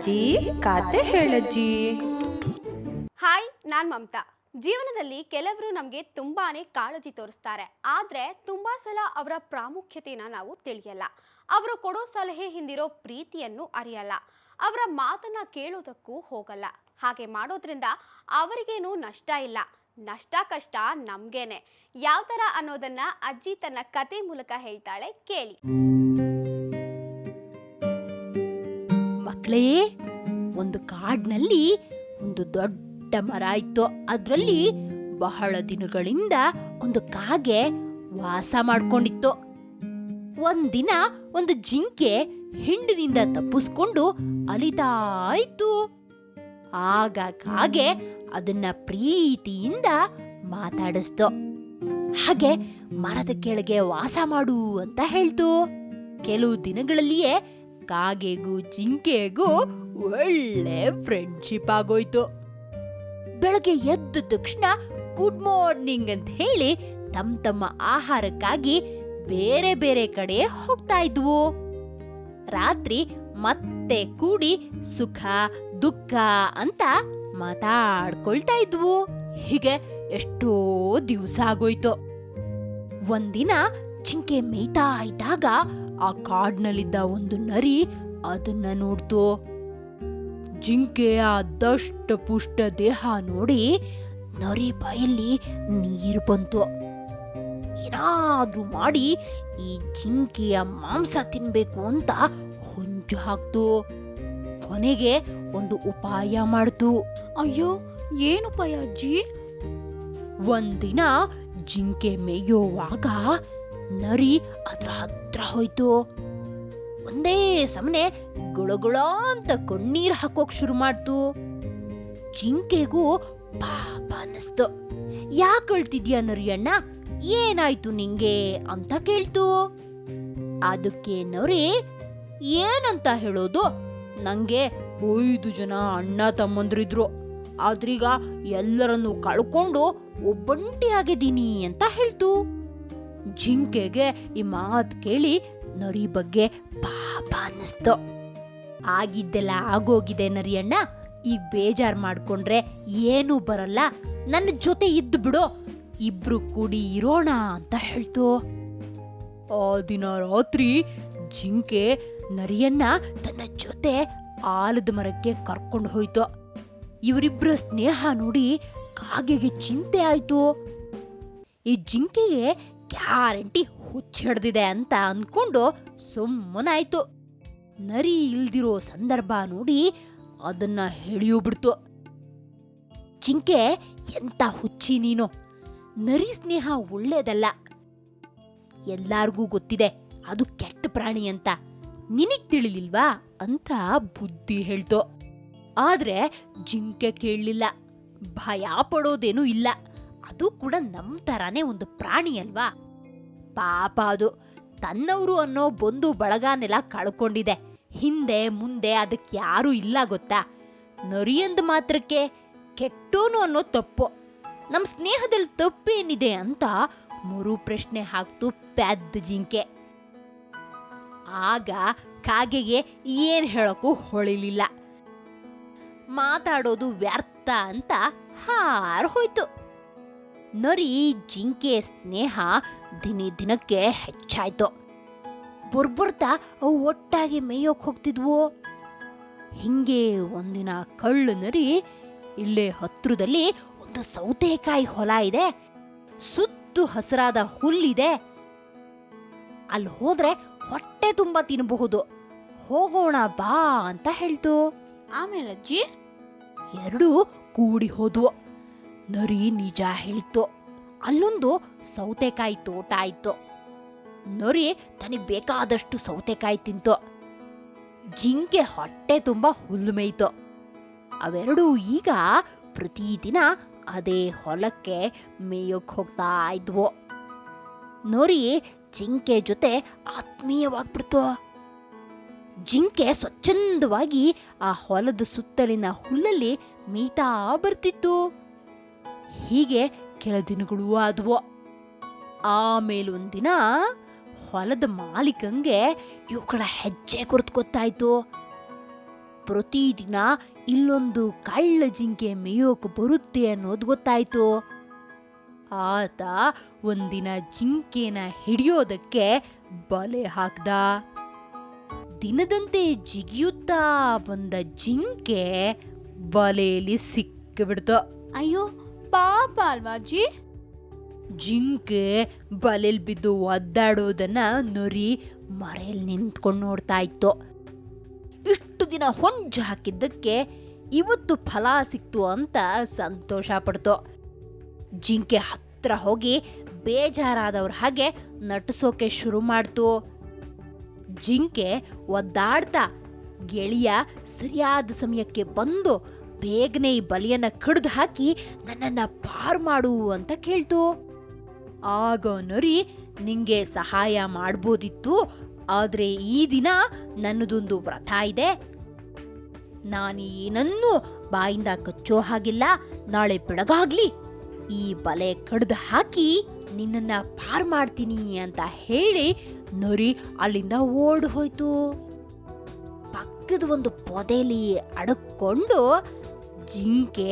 ಅಜ್ಜಿ ಕತೆ ಹೇಳಜ್ಜಿ. ಹಾಯ್, ನಾನು ಮಮತಾ. ಜೀವನದಲ್ಲಿ ಕೆಲವರು ನಮಗೆ ತುಂಬಾನೇ ಕಾಳಜಿ ತೋರಿಸ್ತಾರೆ, ಆದರೆ ತುಂಬಾ ಸಲ ಅವರ ಪ್ರಾಮುಖ್ಯತೆನ ನಾವು ತಿಳಿಯಲ್ಲ. ಅವರು ಕೊಡೋ ಸಲಹೆ ಹಿಂದಿರೋ ಪ್ರೀತಿಯನ್ನು ಅರಿಯಲ್ಲ. ಅವರ ಮಾತನ್ನ ಕೇಳೋದಕ್ಕೂ ಹೋಗಲ್ಲ. ಹಾಗೆ ಮಾಡೋದ್ರಿಂದ ಅವರಿಗೇನು ನಷ್ಟ ಇಲ್ಲ, ನಷ್ಟ ಕಷ್ಟ ನಮ್ಗೇನೆ. ಯಾವ ಥರ ಅನ್ನೋದನ್ನ ಅಜ್ಜಿ ತನ್ನ ಕತೆ ಮೂಲಕ ಹೇಳ್ತಾಳೆ, ಕೇಳಿ. ಮಕ್ಕಳೇ, ಒಂದು ಕಾಡಿನಲ್ಲಿ ಒಂದು ದೊಡ್ಡ ಮರ ಇತ್ತು. ಅದರಲ್ಲಿ ಬಹಳ ದಿನಗಳಿಂದ ಒಂದು ಕಾಗೆ ವಾಸ ಮಾಡ್ಕೊಂಡಿತ್ತು. ಒಂದಿನ ಒಂದು ಜಿಂಕೆ ಹಿಂಡಿನಿಂದ ತಪ್ಪಿಸ್ಕೊಂಡು ಅಲಿತಾ ಇತ್ತು. ಆಗ ಕಾಗೆ ಅದನ್ನ ಪ್ರೀತಿಯಿಂದ ಮಾತಾಡಿಸ್ತು. ಹಾಗೆ ಮರದ ಕೆಳಗೆ ವಾಸ ಮಾಡು ಅಂತ ಹೇಳ್ತು. ಕೆಲವು ದಿನಗಳಲ್ಲಿಯೇ ಕಾಗೆಗೂ ಜಿಂಕೆಗೂ ಒಳ್ಳೆ ಫ್ರೆಂಡ್ಶಿಪ್ ಆಗೋಯ್ತು. ಬೆಳಗ್ಗೆ ಎದ್ದ ತಕ್ಷಣ ಗುಡ್ ಮಾರ್ನಿಂಗ್ ಅಂತ ಹೇಳಿ ತಮ್ಮ ತಮ್ಮ ಆಹಾರಕ್ಕಾಗಿ ಬೇರೆ ಬೇರೆ ಕಡೆ ಹೋಗ್ತಾ ಇದ್ವು. ರಾತ್ರಿ ಮತ್ತೆ ಕೂಡಿ ಸುಖ ದುಃಖ ಅಂತ ಮಾತಾಡ್ಕೊಳ್ತಾ ಇದ್ವು. ಹೀಗೆ ಎಷ್ಟೋ ದಿವಸ ಆಗೋಯ್ತು. ಒಂದಿನ ಜಿಂಕೆ ಮೇಯ್ತಾ ಇದ್ದಾಗ ಆ ಕಾಡ್ನಲ್ಲಿದ್ದ ಒಂದು ನರಿ ಅದನ್ನ ನೋಡ್ತು. ಜಿಂಕೆಯ ದಷ್ಟ ಪುಷ್ಟ ದೇಹ ನೋಡಿ ನರಿ ಬಾಯಲ್ಲಿ ನೀರು ಬಂತು. ಏನಾದ್ರೂ ಮಾಡಿ ಈ ಜಿಂಕೆಯ ಮಾಂಸ ತಿನ್ಬೇಕು ಅಂತ ಹೊಂಚು ಹಾಕ್ತು. ಕೊನೆಗೆ ಒಂದು ಉಪಾಯ ಮಾಡ್ತು. ಅಯ್ಯೋ, ಏನು ಉಪಾಯ ಅಜ್ಜಿ? ಒಂದಿನ ಜಿಂಕೆ ಮೇಯೋವಾಗ ನರಿ ಅದ್ರ ಹತ್ರ ಹೋಯ್ತು. ಒಂದೇ ಸಮನೆ ಗುಳಗುಳ ಅಂತ ಕಣ್ಣೀರ್ ಹಾಕೋಕ್ ಶುರು ಮಾಡ್ತು. ಜಿಂಕೆಗೂ ಪಾಪ ಅನ್ನಿಸ್ತು. ಯಾಕೆ ಅಳ್ತಿದ್ಯಾ ನರಿಯಣ್ಣ, ಏನಾಯ್ತು ನಿಂಗೆ ಅಂತ ಕೇಳ್ತು. ಅದಕ್ಕೆ ನರಿ, ಏನಂತ ಹೇಳೋದು, ನಂಗೆ 5 ಜನ ಅಣ್ಣ ತಮ್ಮಂದ್ರಿದ್ರು, ಆದ್ರೀಗ ಎಲ್ಲರನ್ನು ಕಳ್ಕೊಂಡು ಒಬ್ಬಂಟಿಯಾಗಿದ್ದೀನಿ ಅಂತ ಹೇಳ್ತು. ಜಿಂಕೆಗೆ ಈ ಮಾತು ಕೇಳಿ ನರಿ ಬಗ್ಗೆ ಪಾಪ ಅನ್ನಿಸ್ತು. ಆಗಿದ್ದೆಲ್ಲ ಆಗೋಗಿದೆ ನರಿಯಣ್ಣ, ಈಗ ಬೇಜಾರ್ ಮಾಡ್ಕೊಂಡ್ರೆ ಏನೂ ಬರಲ್ಲ, ನನ್ನ ಜೊತೆ ಇದ್ದು ಬಿಡು, ಇಬ್ರು ಕೂಡಿ ಇರೋಣ ಅಂತ ಹೇಳ್ತು. ಆ ದಿನ ರಾತ್ರಿ ಜಿಂಕೆ ನರಿಯನ್ನ ತನ್ನ ಜೊತೆ ಆಲದ ಮರಕ್ಕೆ ಕರ್ಕೊಂಡು ಹೋಯ್ತು. ಇವರಿಬ್ಬರ ಸ್ನೇಹ ನೋಡಿ ಕಾಗೆಗೆ ಚಿಂತೆ ಆಯ್ತು. ಈ ಜಿಂಕೆಗೆ ಗ್ಯಾರಂಟಿ ಹುಚ್ಚಿಡ್ದಿದೆ ಅಂತ ಅನ್ಕೊಂಡು ಸುಮ್ಮನಾಯ್ತು. ನರಿ ಇಲ್ದಿರೋ ಸಂದರ್ಭ ನೋಡಿ ಅದನ್ನ ಹಿಡಿಯೋಬಿಡ್ತು. ಜಿಂಕೆ, ಎಂತ ಹುಚ್ಚಿ ನೀನು, ನರಿ ಸ್ನೇಹ ಒಳ್ಳೇದಲ್ಲ, ಎಲ್ಲಾರ್ಗೂ ಗೊತ್ತಿದೆ ಅದು ಕೆಟ್ಟ ಪ್ರಾಣಿ ಅಂತ, ನಿನಗ್ ತಿಳಿಲಿಲ್ವಾ ಅಂತ ಬುದ್ಧಿ ಹೇಳ್ತು. ಆದ್ರೆ ಜಿಂಕೆ ಕೇಳಲಿಲ್ಲ. ಭಯ ಪಡೋದೇನೂ ಇಲ್ಲ, ಅದು ಕೂಡ ನಮ್ ತರಾನೇ ಒಂದು ಪ್ರಾಣಿ ಅಲ್ವಾ. ಪಾಪ ಅದು ತನ್ನವರು ಅನ್ನೋ ಬಂಧು ಬಳಗನೆಲ್ಲ ಕಳ್ಕೊಂಡಿದೆ. ಹಿಂದೆ ಮುಂದೆ ಅದಕ್ಕೆ ಯಾರೂ ಇಲ್ಲ ಗೊತ್ತಾ. ನರಿಯಂದ ಮಾತ್ರಕ್ಕೆ ಕೆಟ್ಟೋನು ಅನ್ನೋ ತಪ್ಪು. ನಮ್ ಸ್ನೇಹದಲ್ಲಿ ತಪ್ಪೇನಿದೆ ಅಂತ ಮರು ಪ್ರಶ್ನೆ ಹಾಕ್ತು ಪ್ಯಾದ್ ಜಿಂಕೆ. ಆಗ ಕಾಗೆಗೆ ಏನ್ ಹೇಳಕ್ಕೂ ಹೊಳಿಲಿಲ್ಲ. ಮಾತಾಡೋದು ವ್ಯರ್ಥ ಅಂತ ಹಾರ್ ಹೋಯ್ತು. ನರಿ ಜಿಂಕೆ ಸ್ನೇಹ ದಿನಕ್ಕೆ ಹೆಚ್ಚಾಯ್ತು. ಬರ್ಬರ್ತಾ ಅವು ಒಟ್ಟಾಗಿ ಮೇಯೋಕ್ ಹೋಗ್ತಿದ್ವು. ಹಿಂಗೆ ಒಂದಿನ ಕಳ್ಳು ನರಿ, ಇಲ್ಲೇ ಹತ್ರದಲ್ಲಿ ಒಂದು ಸೌತೆಕಾಯಿ ಹೊಲ ಇದೆ, ಸುತ್ತು ಹಸಿರಾದ ಹುಲ್ಲಿದೆ, ಅಲ್ಲಿ ಹೋದ್ರೆ ಹೊಟ್ಟೆ ತುಂಬಾ ತಿನ್ನಬಹುದು, ಹೋಗೋಣ ಬಾ ಅಂತ ಹೇಳ್ತು. ಆಮೇಲೆ ಅಜ್ಜಿ? ಎರಡೂ ಕೂಡಿ ಹೋದ್ವು. ನರಿ ನಿಜ ಹೇಳಿತ್ತು. ಅಲ್ಲೊಂದು ಸೌತೆಕಾಯಿ ತೋಟ ಆಯ್ತು. ನರಿ ತನಗೆ ಬೇಕಾದಷ್ಟು ಸೌತೆಕಾಯಿ ತಿಂತು. ಜಿಂಕೆ ಹೊಟ್ಟೆ ತುಂಬಾ ಹುಲ್ಲು ಮೇಯ್ತು. ಅವೆರಡೂ ಈಗ ಪ್ರತಿದಿನ ಅದೇ ಹೊಲಕ್ಕೆ ಮೇಯೋಕ್ ಹೋಗ್ತಾ ಇದ್ವು. ನರಿ ಜಿಂಕೆ ಜೊತೆ ಆತ್ಮೀಯವಾಗ್ಬಿಡ್ತು. ಜಿಂಕೆ ಸ್ವಚ್ಛಂದವಾಗಿ ಆ ಹೊಲದ ಸುತ್ತಲಿನ ಹುಲ್ಲಲ್ಲಿ ಮೇಯ್ತಾ ಬರ್ತಿತ್ತು. ಹೀಗೆ ಕೆಲ ದಿನಗಳು ಆದ್ವು. ಆಮೇಲೊಂದಿನ ಹೊಲದ ಮಾಲೀಕಂಗೆ ಇವುಗಳ ಹೆಜ್ಜೆ ಗುರುತು ಗೊತ್ತಾಯ್ತು. ಪ್ರತಿದಿನ ಇಲ್ಲೊಂದು ಕಳ್ಳ ಜಿಂಕೆ ಮೇಯೋಕೆ ಬರುತ್ತೆ ಅನ್ನೋದು ಗೊತ್ತಾಯ್ತು. ಆತ ಒಂದಿನ ಜಿಂಕೆನ ಹಿಡಿಯೋದಕ್ಕೆ ಬಲೆ ಹಾಕ್ದ. ದಿನದಂತೆ ಜಿಗಿಯುತ್ತಾ ಬಂದ ಜಿಂಕೆ ಬಲೆಯಲ್ಲಿ ಸಿಕ್ಕಿಬಿಡ್ತು. ಅಯ್ಯೋ ಪಾಪ ಅಲ್ವಾ ಅಜ್ಜಿ? ಜಿಂಕೆ ಬಲೆಲ್ ಬಿದ್ದು ಒದ್ದಾಡೋದನ್ನ ನರಿ ಮರೆಯಲ್ಲಿ ನಿಂತ್ಕೊಂಡು ನೋಡ್ತಾ ಇತ್ತು. ಇಷ್ಟು ದಿನ ಹೊಂಚು ಹಾಕಿದ್ದಕ್ಕೆ ಇವತ್ತು ಫಲ ಸಿಕ್ತು ಅಂತ ಸಂತೋಷ ಪಡ್ತು. ಜಿಂಕೆ ಹತ್ರ ಹೋಗಿ ಬೇಜಾರಾದವ್ರ ಹಾಗೆ ನಟಿಸೋಕೆ ಶುರು ಮಾಡ್ತು. ಜಿಂಕೆ ಒದ್ದಾಡ್ತಾ ಗೆಳೆಯ ಸರಿಯಾದ ಸಮಯಕ್ಕೆ ಬಂದು ಬೇಗನೆ ಈ ಬಲಿಯನ್ನ ಕಡ್ದು ಹಾಕಿ ನನ್ನನ್ನ ಪಾರು ಮಾಡು ಅಂತ ಕೇಳ್ತು. ಆಗ ನರಿ, ನಿಂಗೆ ಸಹಾಯ ಮಾಡ್ಬೋದಿತ್ತು, ಆದ್ರೆ ಈ ದಿನ ನನ್ನದೊಂದು ವ್ರತ ಇದೆ. ನಾನು ಏನನ್ನೂ ಬಾಯಿಂದ ಕಚ್ಚೋ ಹಾಗಿಲ್ಲ. ನಾಳೆ ಬೆಳಗಾಗ್ಲಿ ಈ ಬಲೆ ಕಡ್ದು ಹಾಕಿ ನಿನ್ನನ್ನ ಪಾರ್ ಮಾಡ್ತೀನಿ ಅಂತ ಹೇಳಿ ನರಿ ಅಲ್ಲಿಂದ ಓಡ್ ಹೋಯ್ತು. ಪಕ್ಕದ ಒಂದು ಪೊದೆಲಿ ಅಡಕೊಂಡು ಜಿಂಕೆ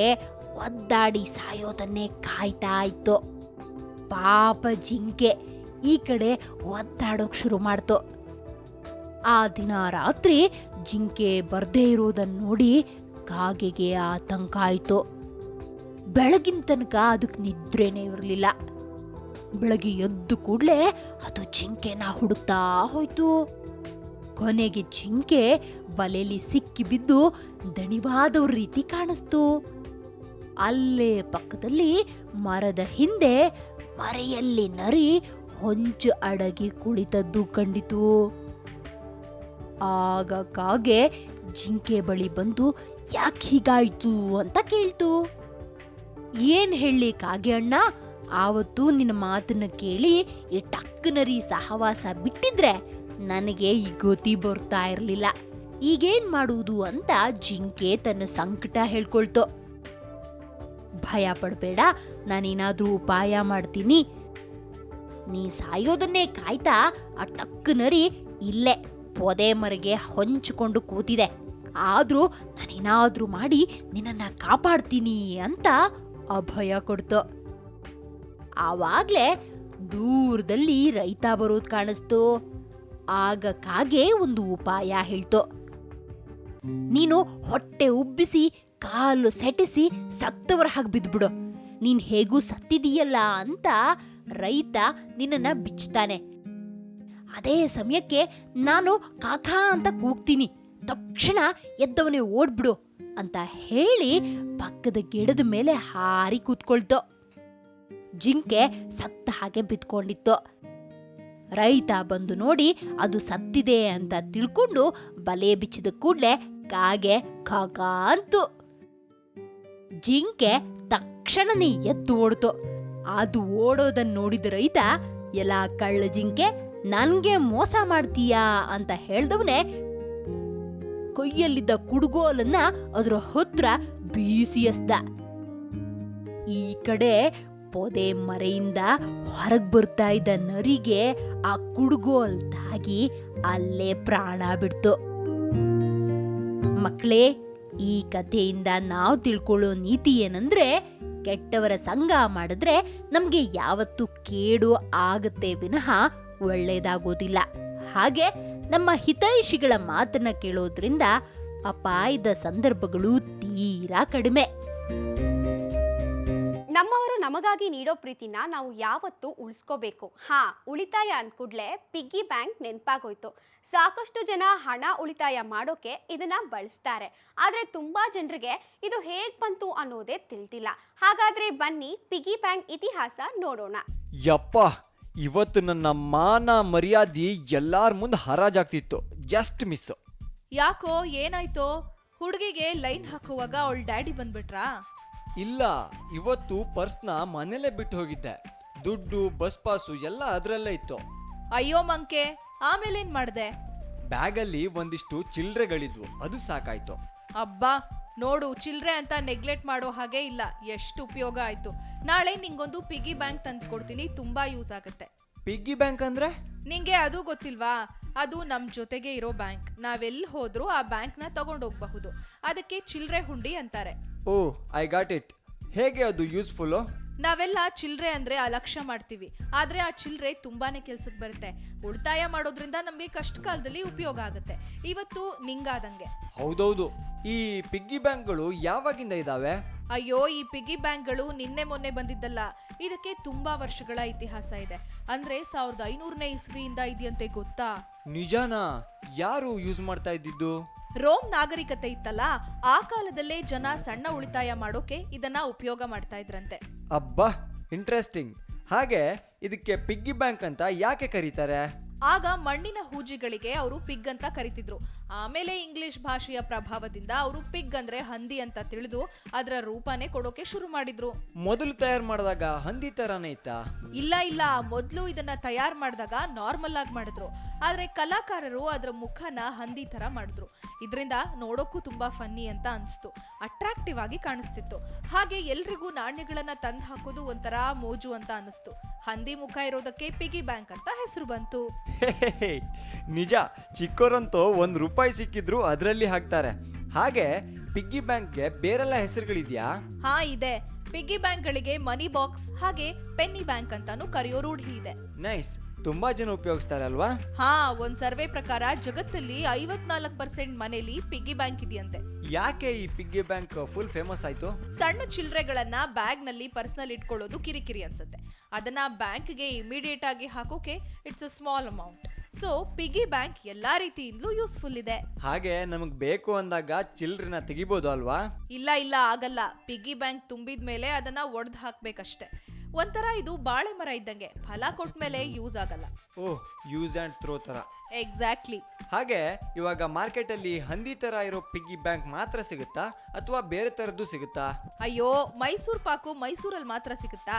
ಒದ್ದಾಡಿ ಸಾಯೋದನ್ನೇ ಕಾಯ್ತಾ ಇತ್ತು. ಪಾಪ ಜಿಂಕೆ ಈ ಕಡೆ ಒದ್ದಾಡೋಕ್ ಶುರು ಮಾಡ್ತು. ಆ ದಿನ ರಾತ್ರಿ ಜಿಂಕೆ ಬರ್ದೇ ಇರೋದನ್ನ ನೋಡಿ ಕಾಗೆಗೆ ಆತಂಕ ಆಯ್ತು. ಬೆಳಗಿನ ತನಕ ಅದಕ್ಕೆ ನಿದ್ರೇನೇ ಇರಲಿಲ್ಲ. ಬೆಳಗ್ಗೆ ಎದ್ದು ಕೂಡ್ಲೆ ಅದು ಜಿಂಕೆನ ಹುಡುಕ್ತಾ ಹೋಯ್ತು. ಕೊನೆಗೆ ಜಿಂಕೆ ಬಲೆಯಲ್ಲಿ ಸಿಕ್ಕಿ ಬಿದ್ದು ದಣಿವಾದವ್ರ ರೀತಿ ಕಾಣಿಸ್ತು. ಅಲ್ಲೇ ಪಕ್ಕದಲ್ಲಿ ಮರದ ಹಿಂದೆ ಮರೆಯಲ್ಲಿ ನರಿ ಹೊಂಚು ಅಡಗಿ ಕುಳಿತದ್ದು ಕಂಡಿತು. ಆಗ ಕಾಗೆ ಜಿಂಕೆ ಬಳಿ ಬಂದು ಯಾಕೆ ಹೀಗಾಯ್ತು ಅಂತ ಕೇಳ್ತು. ಏನ್ ಹೇಳಿ ಕಾಗೆ ಅಣ್ಣ, ಆವತ್ತು ನಿನ್ನ ಮಾತನ್ನ ಕೇಳಿ ಈ ಟಕ್ ನರಿ ಸಹವಾಸ ಬಿಟ್ಟಿದ್ರೆ ನನಗೆ ಈ ಗತಿ ಬರ್ತಾ ಇರ್ಲಿಲ್ಲ. ಈಗೇನ್ ಮಾಡುವುದು ಅಂತ ಜಿಂಕೆ ತನ್ನ ಸಂಕಟ ಹೇಳ್ಕೊಳ್ತು. ಭಯ ಪಡ್ಬೇಡ, ನಾನೇನಾದ್ರೂ ಉಪಾಯ ಮಾಡ್ತೀನಿ. ನೀ ಸಾಯೋದನ್ನೇ ಕಾಯ್ತಾ ಆ ಟಕ್ ನರಿ ಇಲ್ಲೇ ಪೊದೆ ಮರೆಗೆ ಹೊಂಚಿಕೊಂಡು ಕೂತಿದೆ. ಆದ್ರೂ ನಾನೇನಾದ್ರೂ ಮಾಡಿ ನಿನ್ನನ್ನ ಕಾಪಾಡ್ತೀನಿ ಅಂತ ಅಭಯ ಕೊಡ್ತು. ಆವಾಗ್ಲೇ ದೂರದಲ್ಲಿ ರೈತ ಬರೋದ್ ಕಾಣಿಸ್ತು. ಆಗ ಕಾಗೆ ಒಂದು ಉಪಾಯ ಹೇಳ್ತು. ನೀನು ಹೊಟ್ಟೆ ಉಬ್ಬಿಸಿ ಕಾಲು ಸೆಟಿಸಿ ಸತ್ತವರ ಹಾಗೆ ಬಿದ್ಬಿಡು. ನೀನ್ ಹೇಗೂ ಸತ್ತಿದೀಯಲ್ಲ ಅಂತ ರೈತ ನಿನ್ನನ್ನ ಬಿಚ್ತಾನೆ. ಅದೇ ಸಮಯಕ್ಕೆ ನಾನು ಕಾಕಾ ಅಂತ ಕೂಗ್ತೀನಿ, ತಕ್ಷಣ ಎದ್ದವನೇ ಓಡ್ಬಿಡು ಅಂತ ಹೇಳಿ ಪಕ್ಕದ ಗಿಡದ ಮೇಲೆ ಹಾರಿ ಕೂತ್ಕೊಳ್ತು. ಜಿಂಕೆ ಸತ್ತ ಹಾಗೆ ಬಿತ್ಕೊಂಡಿತ್ತು. ರೈತ ಬಂದು ನೋಡಿ ಅದು ಸತ್ತಿದೆ ಅಂತ ತಿಳ್ಕೊಂಡು ಬಲೆ ಬಿಚ್ಚಿದ ಕೂಡ್ಲೆ ಕಾಗೆ ಕಾಕಾ ಅಂತು. ಜಿಂಕೆ ತಕ್ಷಣನೇ ಎದ್ದು ಓಡ್ತು. ಅದು ಓಡೋದನ್ನ ನೋಡಿದ ರೈತ, ಎಲ್ಲ ಕಳ್ಳ ಜಿಂಕೆ, ನನ್ಗೆ ಮೋಸ ಮಾಡ್ತೀಯಾ ಅಂತ ಹೇಳ್ದವನೇ ಕೈಯಲ್ಲಿದ್ದ ಕುಡುಗೋಲನ್ನ ಅದರ ಹತ್ರ ಬೀಸಿ ಎಸ್ದ. ಈ ಕಡೆ ಪೊದೆ ಮರೆಯಿಂದ ಹೊರಗ್ ಬರ್ತಾ ಇದ್ದ ನರಿಗೆ ಆ ಕುಡುಗೋಲ್ ತಾಗಿ ಅಲ್ಲೇ ಪ್ರಾಣ ಬಿಡ್ತು. ಮಕ್ಕಳೇ, ಈ ಕಥೆಯಿಂದ ನಾವು ತಿಳ್ಕೊಳ್ಳೋ ನೀತಿ ಏನಂದ್ರೆ, ಕೆಟ್ಟವರ ಸಂಗ ಮಾಡಿದ್ರೆ ನಮ್ಗೆ ಯಾವತ್ತೂ ಕೇಡು ಆಗತ್ತೆ ವಿನಃ ಒಳ್ಳೇದಾಗೋದಿಲ್ಲ. ಹಾಗೆ ನಮ್ಮ ಹಿತೈಷಿಗಳ ಮಾತನ್ನ ಕೇಳೋದ್ರಿಂದ ಅಪಾಯದ ಸಂದರ್ಭಗಳು ತೀರಾ ಕಡಿಮೆ. ನಮ್ಮವರು ನಮಗಾಗಿ ನೀಡೋ ಪ್ರೀತಿನ ನಾವು ಯಾವತ್ತೂ ಉಳಿಸ್ಕೋಬೇಕು. ಉಳಿತಾಯ ಅಂದ್ಕೂಡ್ಲೆ ಪಿಗ್ಗಿ ಬ್ಯಾಂಕ್ ನೆನಪಾಗೋಯ್ತು. ಸಾಕಷ್ಟು ಜನ ಹಣ ಉಳಿತಾಯ ಮಾಡೋಕೆ ಇದನ್ನ ಬಳಸ್ತಾರೆ. ಆದ್ರೆ ತುಂಬಾ ಜನರಿಗೆ ಇದು ಹೇಗ್ ಬಂತು ಅನ್ನೋದೇ ತಿಳಿದಿಲ್ಲ. ಹಾಗಾದ್ರೆ ಬನ್ನಿ ಪಿಗ್ಗಿ ಬ್ಯಾಂಕ್ ಇತಿಹಾಸ ನೋಡೋಣ. ಯಪ್ಪ, ಇವತ್ತು ನನ್ನ ಮಾನ ಮರ್ಯಾದೆ ಎಲ್ಲಾರ ಮುಂದೆ ಹರಾಜಾಗ್ತಿತ್ತು. Just miss. ಯಾಕೋ, ಏನಾಯ್ತೋ? ಹುಡುಗಿಗೆ ಲೈನ್ ಹಾಕುವಾಗ ಅವಳ ಡ್ಯಾಡಿ ಬಂದ್ಬಿಟ್ರಾ? ಇಲ್ಲ, ಇವತ್ತು ಪರ್ಸ್ನ ಮನೇಲೆ ಬಿಟ್ಟು ಹೋಗಿದ್ದೆ. ದುಡ್ಡು, ಬಸ್ ಪಾಸು ಎಲ್ಲ ಅದರಲ್ಲೇ ಇತ್ತು. ಅಯ್ಯೋ ಮಂಕೆ, ಆಮೇಲೇನ್ ಮಾಡ್ದೆ? ಬ್ಯಾಗಲ್ಲಿ ಒಂದಿಷ್ಟು ಚಿಲ್ರೆಗಳಿದ್ವು, ಅದು ಸಾಕಾಯ್ತು. ಅಬ್ಬಾ ನೋಡು, ಚಿಲ್ರೆ ಅಂತ ನೆಗ್ಲೆಕ್ಟ್ ಮಾಡೋ ಹಾಗೆ ಇಲ್ಲ. ಎಷ್ಟು ಉಪಯೋಗ ಆಯ್ತು. ನಾಳೆ ನಿಂಗೊಂದು ಪಿಗ್ಗಿ ಬ್ಯಾಂಕ್ ತಂದು ಕೊಡ್ತೀನಿ, ತುಂಬಾ ಯೂಸ್ ಆಗುತ್ತೆ. ಪಿಗ್ಗಿ ಬ್ಯಾಂಕ್ ಅಂದ್ರೆ? ನಿಂಗೆ ಅದು ಗೊತ್ತಿಲ್ವಾ? ಅದು ನಮ್ಮ ಜೊತೆಗೆ ಇರೋ ಬ್ಯಾಂಕ್. ನಾವೆಲ್ಲಿ ಹೋದ್ರೂ ಆ ಬ್ಯಾಂಕ್ನ ತಗೊಂಡೋಗ್ಬಹುದು. ಅದಕ್ಕೆ ಚಿಲ್ರೆ ಹುಂಡಿ ಅಂತಾರೆ. ಓ, ಐ ಗಾಟ್ ಇಟ್. ಹೇಗೆ ಅದು ಯೂಸ್ಫುಲ್ಲು? ನಾವೆಲ್ಲ ಚಿಲ್ರೆ ಅಂದ್ರೆ ಅಲಕ್ಷ್ಯ ಮಾಡ್ತೀವಿ, ಆದ್ರೆ ಆ ಚಿಲ್ರೆ ತುಂಬಾನೇ ಕೆಲ್ಸಕ್ಕೆ ಬರುತ್ತೆ. ಉಳಿತಾಯ ಮಾಡೋದ್ರಿಂದ ನಮ್ಗೆ ಕಷ್ಟ ಕಾಲದಲ್ಲಿ ಉಪಯೋಗ ಆಗುತ್ತೆ. ಇವತ್ತು ನಿಂಗಾದಂಗೆ. ಹೌದೌದು. ಈ ಪಿಗ್ಗಿ ಬ್ಯಾಂಕ್ಗಳು ಯಾವಾಗಿಂದ ಇದಾವೆ? ಅಯ್ಯೋ, ಈ ಪಿಗಿ ಬ್ಯಾಂಕ್ಗಳು ನಿನ್ನೆ ಮೊನ್ನೆ ಬಂದಿದ್ದಲ್ಲ. ಇದಕ್ಕೆ ತುಂಬಾ ವರ್ಷಗಳ ಇತಿಹಾಸ ಇದೆ. ಅಂದ್ರೆ 1500ನೇ ಇಸ್ವಿಯಿಂದ ಇದೆಯಂತೆ, ಗೊತ್ತಾ? ನಿಜಾನಾ? ಯಾರು ಯೂಸ್ ಮಾಡ್ತಾ ಇದ್ದಿದ್ದು? ರೋಮ್ ನಾಗರಿಕತೆ ಇತ್ತಲ್ಲ, ಆ ಕಾಲದಲ್ಲೇ ಜನ ಸಣ್ಣ ಉಳಿತಾಯ ಮಾಡೋಕೆ ಇದನ್ನ ಉಪಯೋಗ ಮಾಡ್ತಾ ಇದ್ರಂತೆ. ಅಬ್ಬಾ, ಇಂಟ್ರೆಸ್ಟಿಂಗ್. ಹಾಗೆ ಇದಕ್ಕೆ ಪಿಗ್ಗಿ ಬ್ಯಾಂಕ್ ಅಂತ ಯಾಕೆ ಕರೀತಾರೆ? ಆಗ ಮಣ್ಣಿನ ಹೂಜಿಗಳಿಗೆ ಅವರು ಪಿಗ್ ಅಂತ ಕರಿತಿದ್ರು. ಆಮೇಲೆ ಇಂಗ್ಲಿಷ್ ಭಾಷೆಯ ಪ್ರಭಾವದಿಂದ ಅವರು ಪಿಗ್ ಅಂದ್ರೆ ಹಂದಿ ಅಂತ ತಿಳಿದು ಅದರ ರೂಪನೇ ಕೊಡೋಕೆ ಶುರು ಮಾಡಿದ್ರು. ಮೊದಲು ತಯಾರು ಮಾಡಿದಾಗ ಹಂದಿ ತರಾನೇ ಇತ್ತಾ? ಇಲ್ಲ, ಮೊದಲು ಇದನ್ನ ತಯಾರು ಮಾಡಿದಾಗ ನಾರ್ಮಲ್ ಆಗಿ ಮಾಡಿದ್ರು. ಆದ್ರೆ ಕಲಾಕಾರರು ಅದರ ಮುಖನ ಹಂದಿ ತರ ಮಾಡಿದ್ರು. ಇದರಿಂದ ನೋಡೋಕ್ಕೂ ತುಂಬಾ ಫನ್ನಿ ಅಂತ ಅನ್ಸ್ತು, ಅಟ್ರಾಕ್ಟಿವ್ ಆಗಿ ಕಾಣಿಸ್ತಿತ್ತು. ಹಾಗೆ ಎಲ್ರಿಗೂ ನಾಣ್ಯಗಳನ್ನ ತಂದು ಹಾಕೋದು ಒಂಥರ ಮೋಜು ಅಂತ ಅನಿಸ್ತು. ಹಂದಿ ಮುಖ ಇರೋದಕ್ಕೆ ಪಿಗಿ ಬ್ಯಾಂಕ್ ಅಂತ ಹೆಸರು ಬಂತು. ನಿಜ, ಚಿಕ್ಕೋರಂತೂ ₹1 ಸಿಕ್ಕಿದ್ರು ಅದರಲ್ಲಿ ಹಾಕ್ತಾರೆ. ಹಾಗೆ ಪಿಗ್ಗಿ ಬ್ಯಾಂಕ್ಗೆ ಬೇರೆಲ್ಲ ಹೆಸರುಗಳಿದ್ಯಾ? ಹಾ, ಇದೆ. ಪಿಗ್ಗಿ ಬ್ಯಾಂಕ್ಗಳಿಗೆ ಮನಿ ಬಾಕ್ಸ್ ಹಾಗೆ ಪೆನ್ನಿ ಬ್ಯಾಂಕ್ ಅಂತಾನು ಕರೆಯೋ ರೂಢಿ ಇದೆ. ನೈಸ್. ತುಂಬಾ ಜನ ಉಪಯೋಗಿಸ್ತಾರೆ ಅಲ್ವಾ? ಹಾ, ಒಂದ್ ಸರ್ವೆ ಪ್ರಕಾರ ಜಗತ್ತಲ್ಲಿ 54% ಮನೇಲಿ ಪಿಗ್ಗಿ ಬ್ಯಾಂಕ್ ಇದೆಯಂತೆ. ಯಾಕೆ ಈ ಪಿಗ್ಗಿ ಬ್ಯಾಂಕ್ ಫುಲ್ ಫೇಮಸ್ ಆಯ್ತು? ಸಣ್ಣ ಚಿಲ್ಲರೆಗಳನ್ನ ಬ್ಯಾಗ್ ನಲ್ಲಿ ಪರ್ಸನಲ್ ಇಟ್ಕೊಳ್ಳೋದು ಕಿರಿಕಿರಿ ಅನ್ಸುತ್ತೆ. ಅದನ್ನ ಬ್ಯಾಂಕ್ಗೆ ಇಮಿಡಿಯೇಟ್ ಆಗಿ ಹಾಕೋಕೆ it's a small amount. So piggy bank ಎಲ್ಲಾ ರೀತಿಯಿಂದಲೂ ಯೂಸ್ಫುಲ್ ಇದೆ. ಹಾಗೆ ನಮಗ್ ಬೇಕು ಅಂದಾಗ ಚಿಲ್ಡ್ರನ್ನ ತೆಗಿಬೋದು ಅಲ್ವಾ? ಇಲ್ಲ, ಆಗಲ್ಲ. ಪಿಗ್ಗಿ ಬ್ಯಾಂಕ್ ತುಂಬಿದ್ಮೇಲೆ ಅದನ್ನ ಒಡೆದು ಹಾಕ್ಬೇಕಷ್ಟೆ. ಒಂಥರ ಇದು ಬಾಳೆ ಮರ ಇದ್ದಂಗೆ, ಫಲ ಕೊಟ್ಮೇಲೆ ಯೂಸ್ ಆಗಲ್ಲ. ಓಹ್, ಯೂಸ್ ಅಂಡ್ ಥ್ರೋ ತರ. ಎಕ್ಸಾಕ್ಟ್ಲಿ. ಹಾಗೆ ಇವಾಗ ಮಾರ್ಕೆಟ್ ಅಲ್ಲಿ ಹಂದಿ ತರ ಇರೋ ಪಿಗ್ಗಿ ಬ್ಯಾಂಕ್ ಮಾತ್ರ ಸಿಗುತ್ತಾ ಅಥವಾ ಬೇರೆ ತರದ್ದು ಸಿಗುತ್ತಾ? ಅಯ್ಯೋ, ಮೈಸೂರ್ ಪಾಕು ಮೈಸೂರಲ್ಲಿ ಮಾತ್ರ ಸಿಗುತ್ತಾ?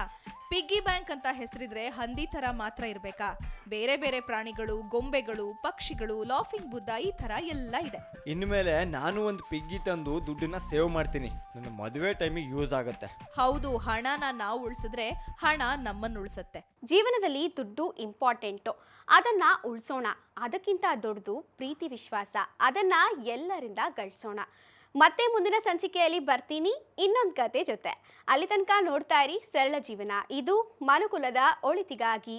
ಪಿಗ್ಗಿ ಬ್ಯಾಂಕ್ ಅಂತ ಹೆಸರಿದ್ರೆ ಹಂದಿ ತರ ಮಾತ್ರ ಇರ್ಬೇಕಾ? ಬೇರೆ ಬೇರೆ ಪ್ರಾಣಿಗಳು, ಗೊಂಬೆಗಳು, ಪಕ್ಷಿಗಳು, ಲಾಫಿಂಗ್ ಬುದ್ಧ, ಈ ತರ ಎಲ್ಲ ಇದೆ. ಇನ್ಮೇಲೆ ನಾನು ಒಂದು ಪಿಗ್ಗಿ ತಂದು ದುಡ್ಡನ್ನ ಸೇವ್ ಮಾಡ್ತೀನಿ. ನನ್ನ ಮದುವೆ ಟೈಮಿಗೆ ಯೂಸ್ ಆಗುತ್ತೆ. ಹೌದು, ಹಣನ ನಾವು ಉಳಿಸಿದ್ರೆ ಹಣ ನಮ್ಮನ್ನು ಉಳಿಸುತ್ತೆ. ಜೀವನದಲ್ಲಿ ದುಡ್ಡು ಇಂಪಾರ್ಟೆಂಟು, ಅದನ್ನ ಉಳಿಸೋಣ. ಅದಕ್ಕಿಂತ ದೊಡ್ಡದು ಪ್ರೀತಿ, ವಿಶ್ವಾಸ. ಅದನ್ನ ಎಲ್ಲರಿಂದ ಗಳಿಸೋಣ. ಮತ್ತೆ ಮುಂದಿನ ಸಂಚಿಕೆಯಲ್ಲಿ ಬರ್ತೀನಿ ಇನ್ನೊಂದು ಕತೆ ಜೊತೆ. ಅಲ್ಲಿ ತನಕ ನೋಡ್ತಾ ಇರಿ ಸರಳ ಜೀವನ. ಇದು ಮನುಕುಲದ ಒಳಿತಿಗಾಗಿ.